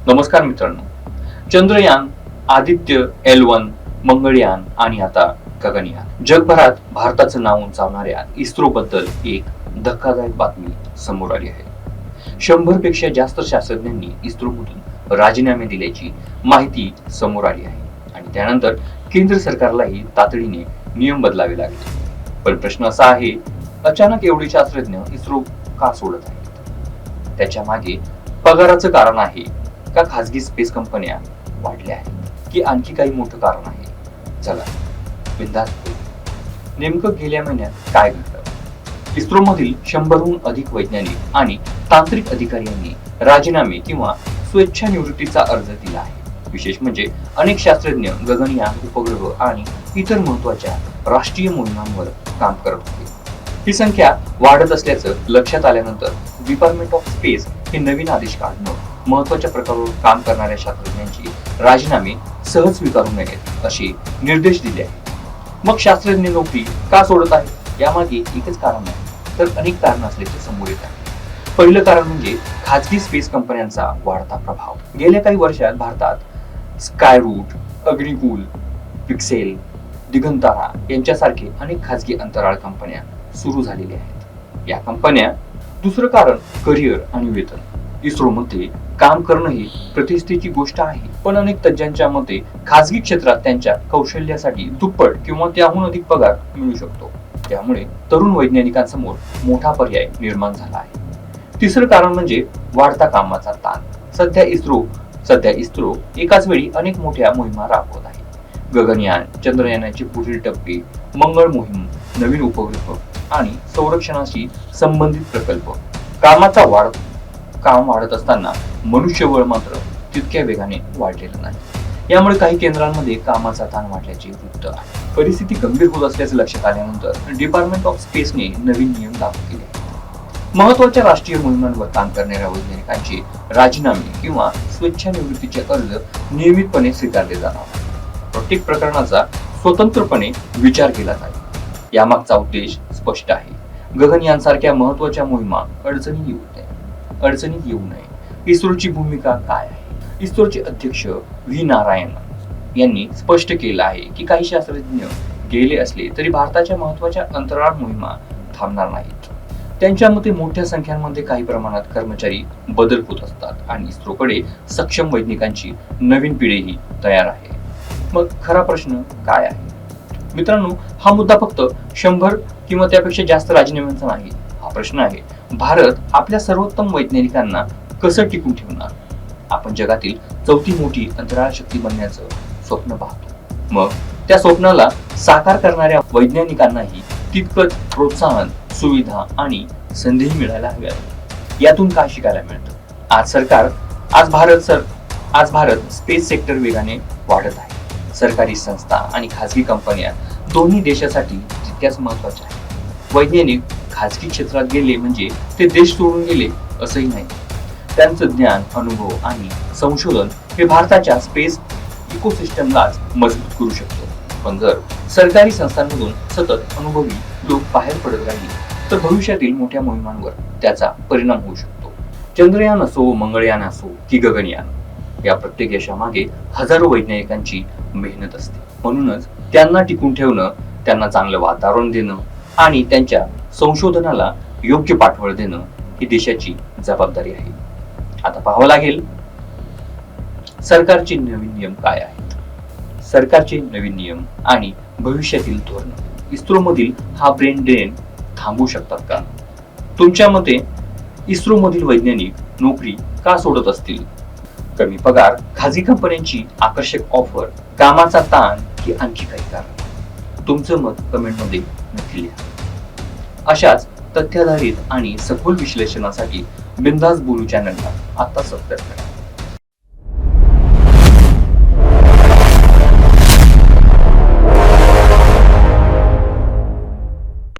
नमस्कार मित्रांनो. चंद्रयान, आदित्य L1, मंगळयान आणि आता गगनयान. जगभरात भारताचं नाव उंचावणाऱ्या इस्रो बद्दल एक धक्कादायक बातमी समोर आली आहे. 100 पेक्षा जास्त शास्त्रज्ञांनी इस्रोमधून राजीनामे दिल्याची माहिती समोर आली आहे आणि त्यानंतर केंद्र सरकारलाही तातडीने नियम बदलावे लागले. पण प्रश्न असा आहे, अचानक एवढे शास्त्रज्ञ इस्रो का सोडत आहेत? त्याच्या मागे पगाराचं कारण आहे का, खासगी स्पेस कंपन्या वाढल्या आहेत की आणखी काही मोठं कारण आहे? चला बिनधास्त नेमकं गेल्या महिन्यात काय घडलं? इस्रोमधील 100हून अधिक वैज्ञानिक आणि तांत्रिक अधिकाऱ्यांनी राजीनामे किंवा स्वेच्छानिवृत्तीचा अर्ज दिला आहे. विशेष म्हणजे अनेक शास्त्रज्ञ गगनयान, उपग्रह आणि इतर महत्त्वाच्या राष्ट्रीय मोहिमांवर काम करत होते. ही संख्या वाढत असल्याचं लक्षात आल्यानंतर डिपार्टमेंट ऑफ स्पेस हे नवीन आदेश काढणं, महत्त्वाच्या प्रकारावर काम करणाऱ्या शास्त्रज्ञांची राजीनामे सहज स्वीकारू नयेत असे निर्देश दिले आहेत. मग शास्त्रज्ञ नोकरी का सोडत आहेत? यामागे एकच कारण नाही, तर अनेक कारण असल्याचे समोर येत आहे. पहिलं कारण म्हणजे खासगी स्पेस कंपन्यांचा वाढता प्रभाव. गेल्या काही वर्षात भारतात स्कायरूट, अग्निकुल, पिक्सेल, दिगंतरा यांच्यासारखे अनेक खासगी अंतराळ कंपन्या सुरू झालेल्या आहेत. या कंपन्या दुसरं कारण करिअर आणि वेतन. इस्रोमध्ये काम करणं ही प्रतिष्ठेची गोष्ट आहे, पण अनेक तज्ज्ञांच्या मते खासगी क्षेत्रात त्यांच्या कौशल्यासाठी दुप्पट किंवा त्याहून अधिक पगार मिळू शकतो. त्यामुळे तरुण वैज्ञानिकांसमोर मोठा पर्याय निर्माण झाला आहे. तिसरं कारण म्हणजे वाढता कामाचा ताण. सध्या इस्रो एकाच वेळी अनेक मोठ्या मोहिमा राबवत आहे. गगनयान, चंद्रयानाचे पुढील टप्पे, मंगळ मोहीम, नवीन उपग्रह आणि संरक्षणाशी संबंधित प्रकल्प. काम वाढत असताना मनुष्यबळ मात्र तितक्या वेगाने वाढलेलं नाही. यामुळे काही केंद्रांमध्ये कामाचा ताण वाढल्याचे वृत्त आहे. परिस्थिती गंभीर होत असल्याचं लक्षात आल्यानंतर डिपार्टमेंट ऑफ स्पेसने नवीन नियम लागू केले. महत्त्वाच्या राष्ट्रीय मोहिमांवर काम करणाऱ्या वैज्ञानिकांचे राजीनामे किंवा स्वेच्छानिवृत्तीचे अर्ज नियमितपणे स्वीकारले जाणार. प्रत्येक प्रकरणाचा स्वतंत्रपणे विचार केला जाईल. यामागचा उद्देश स्पष्ट आहे. गगनयानसारख्या महत्त्वाच्या मोहिमा अडचणीत येऊ नये. इस्रोची भूमिका काय आहे? इस्रोचे अध्यक्ष व्ही नारायणन यांनी स्पष्ट केलं आहे की काही शास्त्रज्ञ गेले असले तरी भारताच्या महत्त्वाच्या अंतराळ मोहिमा थांबणार नाहीत. त्यांच्या मते मोठ्या संख्यांमध्ये काही प्रमाणात कर्मचारी बदल होत असतात आणि इस्रोकडे सक्षम वैज्ञानिकांची नवीन पिढीही तयार आहे. मग खरा प्रश्न काय आहे? मित्रांनो, हा मुद्दा फक्त 100 किंवा त्यापेक्षा जास्त राजीनाम्यांचा नाही. हा प्रश्न आहे, भारत आपल्या सर्वोत्तम वैज्ञानिकांना कसं टिकून ठेवणार? आपण जगातील चौथी मोठी अंतराळ शक्ती बनण्याचं स्वप्न पाहतो. मग त्या स्वप्नाला साकार करणाऱ्या वैज्ञानिकांनाही तितकंच प्रोत्साहन, सुविधा आणि संधीही मिळायला हव्यात. यातून काय शिकायला मिळतं? आज भारत स्पेस सेक्टर वेगाने वाढत आहे. सरकारी संस्था आणि खासगी कंपन्या दोन्ही देशासाठी तितक्याच महत्त्वाच्या आहेत. वैज्ञानिक खासगी क्षेत्रात गेले म्हणजे ते देश सोडून गेले असंही नाही. त्यांचं ज्ञान, अनुभव आणि संशोधन हे भारताच्या स्पेस इकोसिस्टमलाच मजबूत करू शकतो. पण जर सरकारी संस्थांमधून सतत अनुभवी लोक बाहेर पडत राहिले तर भविष्यातील मोठ्या मोहिमांवर त्याचा परिणाम होऊ शकतो. चंद्रयान असो, मंगळयान असो की गगनयान, या प्रत्येक यशामागे हजारो वैज्ञानिकांची मेहनत असते. म्हणूनच त्यांना टिकून ठेवणं, त्यांना चांगलं वातावरण देणं आणि त्यांच्या संशोधनाला योग्य पाठबळ देणं ही देशाची जबाबदारी आहे. आता पाहावं लागेल सरकारचे नवीन नियम काय आहेत. सरकारचे नवीन नियम आणि भविष्यातील धोरण इस्रोमधील हा ब्रेन ड्रेन थांबवू शकतात का? तुमच्या मते इस्रोमधील वैज्ञानिक नोकरी का सोडत असतील? कमी पगार, खाजगी कंपन्यांची आकर्षक ऑफर, कामाचा ताण की आणखी काही कारण? तुमचं मत कमेंटमध्ये नक्की लिहा. अशाच तथ्याधारित आणि सखोल विश्लेषणासाठी बिनधास्त बोलू चॅनलला आता सबस्क्राईब करा.